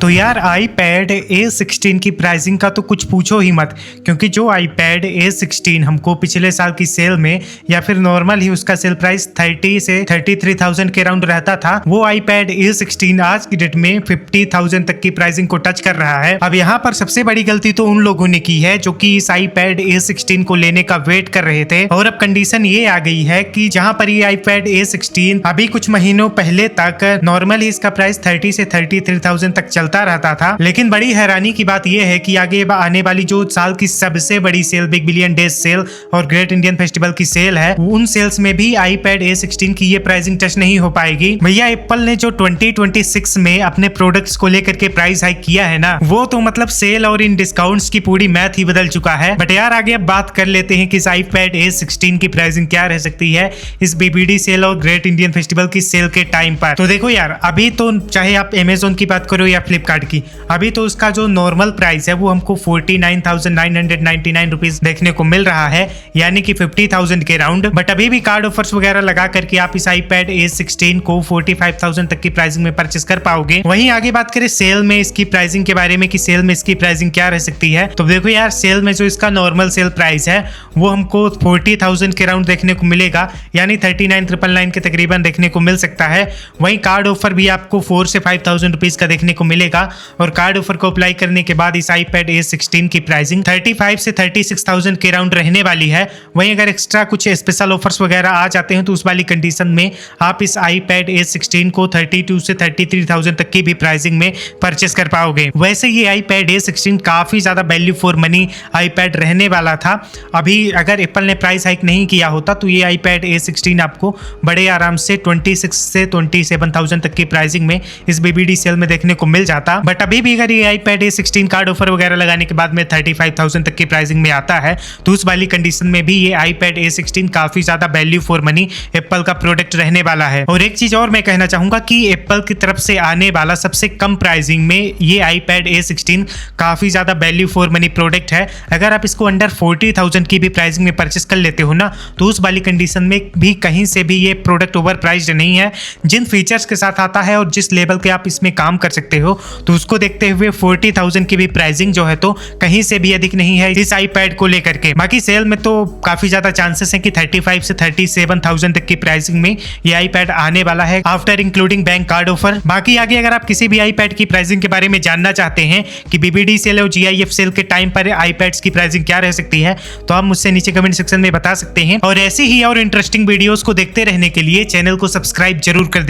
तो यार iPad A16 की प्राइसिंग का तो कुछ पूछो ही मत, क्योंकि जो iPad A16 हमको पिछले साल की सेल में या फिर नॉर्मल ही उसका सेल प्राइस 30 से 33,000 के राउंड रहता था, वो iPad A16 आज की डेट में 50,000 तक की प्राइसिंग को टच कर रहा है। अब यहाँ पर सबसे बड़ी गलती तो उन लोगों ने की है जो कि इस iPad A16 को लेने का वेट कर रहे थे, और अब कंडीशन ये आ गई है कि जहाँ पर ये iPad A16 अभी कुछ महीनों पहले तक नॉर्मली इसका प्राइस 30 से 33,000 तक चलता रहता था, लेकिन बड़ी हैरानी की बात यह है कि आगे आने वाली जो साल की सबसे बड़ी sale big billion days sale और ग्रेट इंडियन फेस्टिवल की सेल है, उन सेल्स में भी iPad A16 की ये प्राइसिंग टच नहीं हो पाएगी। भैया एप्पल ने जो 2026 में अपने प्रोडक्ट्स को लेकर के प्राइस हाइक किया है ना, वो तो मतलब सेल और इन डिस्काउंट्स की पूरी मैथ ही बदल चुका है। बट यार आगे अब बात कर लेते हैं कि इस iPad A16 की प्राइसिंग क्या रह सकती है इस BBD सेल और ग्रेट इंडियन फेस्टिवल की सेल के टाइम पर। तो देखो यार, अभी तो चाहे आप Amazon की बात करो या फ्लिपकार्ट की, अभी तो उसका जो नॉर्मल प्राइस है वो हमको 49,999 रुपीज देखने को मिल रहा है, यानी कि 50,000 के राउंड। बट अभी भी कार्ड ऑफर्स वगैरह लगा करके आप इस iPad A16 को 45,000 तक की प्राइसिंग में परचेस कर पाओगे। वहीं आगे बात करें सेल में इसकी प्राइसिंग के बारे में कि सेल में इसकी प्राइसिंग क्या रह सकती है, तो देखो यार, सेल में जो इसका नॉर्मल सेल प्राइस है वो हमको 40,000 के राउंड देखने को मिलेगा, यानी 39,999 के तकरीबन देखने को मिल सकता है। वहीं कार्ड ऑफर भी आपको 4 से 5,000 रुपीज का देखने को मिलेगा, और कार्ड ऑफर को अप्लाई करने के बाद इस iPad A16 की प्राइसिंग 35 से 36,000 के राउंड रहने वाली है। वहीं अगर एक्स्ट्रा कुछ स्पेशल ऑफर्स वगैरह आ जाते हैं तो उस वाली कंडीशन में आप इस iPad A16 को 32 से 33,000 तक की भी प्राइसिंग में परचेस कर पाओगे। वैसे ये iPad A16 काफी ज्यादा वैल्यू फॉर मनी iPad रहने वाला था। अभी अगर एप्पल ने प्राइस हाइक नहीं किया होता तो ये iPad A16 आपको बड़े आराम से 26 से 27,000 तक की प्राइसिंग में इस BBD सेल में देखने को मिल जाता। बट अभी भी अगर ये iPad A16 कार्ड ऑफर वगैरह लगाने के बाद में 35,000 तक की प्राइसिंग में आता है तो उस वाली कंडीशन में भी ये iPad A16 काफी ज्यादा वैल्यू फॉर मनी एप्पल का प्रोडक्ट रहने वाला है। और एक चीज और मैं कहना चाहूंगा कि एप्पल की तरफ से आने वाला सबसे कम प्राइसिंग में ये iPad A16 काफी ज्यादा वैल्यू फॉर मनी प्रोडक्ट है। अगर आप इसको अंडर 40,000 की भी प्राइसिंग में परचेस कर लेते हो ना, तो उस वाली कंडीशन में भी कहीं से भी ये प्रोडक्ट ओवर प्राइस्ड नहीं है। जिन फीचर्स के साथ आता है और जिस लेवल के आप इसमें काम कर सकते हो, तो उसको देखते हुए 40,000 की भी प्राइसिंग जो है तो कहीं से भी अधिक नहीं है इस iPad को लेकर के। बाकी सेल में तो काफी ज्यादा चांसेस हैं कि 35 से 37,000 तक की प्राइसिंग में ये iPad आने वाला है after including bank card offer. बाकी आगे अगर आप किसी भी iPad की प्राइसिंग के बारे में जानना चाहते हैं कि BBD सेल और GIF सेल के टाइम पर iPads की प्राइसिंग क्या रह सकती है, तो आप मुझसे नीचे कमेंट सेक्शन में बता सकते हैं। और ऐसी ही और इंटरेस्टिंग वीडियोस को देखते रहने के लिए चैनल को सब्सक्राइब जरूर कर